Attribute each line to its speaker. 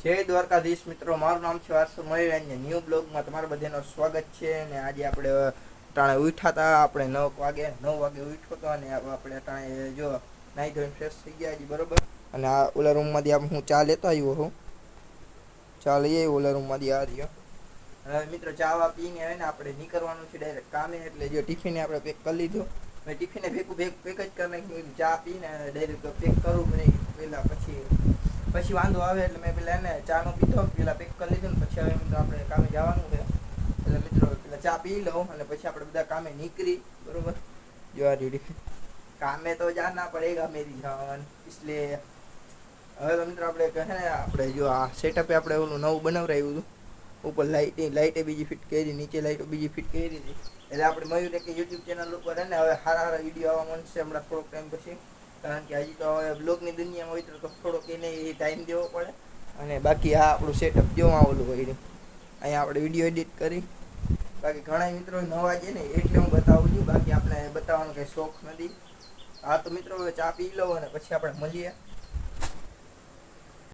Speaker 1: જય દ્વારકાધીશ મિત્રો, મારું નામ છે વારસુ મયુર અને ન્યૂ બ્લોગમાં તમારા બધાનું સ્વાગત છે. અને આજે આપણે ટાણે ઉઠ્યા હતા, આપણે 9 વાગે ઉઠ્યો હતો અને આપણે ટાણે જો નાહી ધોઈને ફ્રેશ થઈ ગયા હજી બરોબર. અને આ ઓલા રૂમમાંથી હું ચા લેતો આવ્યો હું, ચા લઈ આવ્યો ઓલા રૂમમાંથી આ રહ્યો. હવે મિત્રો ચા પીને આવે ને આપણે નીકળવાનું છે ડાયરેક્ટ કામે. એટલે જો ટિફિન આપણે પેક કરી લીધું. મેં ટિફિને ભેગું પેક જ કરી નાખ્યું. ચા પીને ડાયરેક્ટ પેક કરવું નહીં પહેલાં, પછી વાંધો આવે એટલે મેં પેલા એને ચાનો પીધો, પેલા પેક કરી લીધું ને પછી હવે મિત્રો આપણે કામે જવાનું છે. એટલે મિત્રો પેલા ચા પી લઉં અને પછી આપણે બધા કામે નીકળી બરોબર. જો આ રેડી કામે તો જાના પડેગા મેરી જાન, इसलिए હવે તો મિત્રો આપણે કહે ને આપણે જો આ સેટઅપે આપણે ઓલું નવું બનાવરાયું હતું. ઉપર લાઇટે બીજી ફિટ કરી, નીચે લાઇટો બીજી ફિટ કરી હતી. એટલે આપણે મયુર કે યુટ્યુબ ચેનલ ઉપર ને હવે સારા વિડીયો આવવા મળશે હમણાં થોડોક ટાઈમ પછી. કારણ કે હજી તો હવે બ્લોગની દુનિયામાં હોય તો થોડોક એને ટાઈમ દેવો પડે. અને બાકી આ આપણું સેટઅપ જોવા ઓલું કર્યું, અહીંયા આપણે વિડીયો એડિટ કરી. બાકી ઘણા મિત્રો નવા છે ને એટલે હું બતાવું છું, બાકી આપણે બતાવવાનો કંઈ શોખ નથી. હા તો મિત્રો હવે ચા પી લો અને પછી આપણે મળીએ.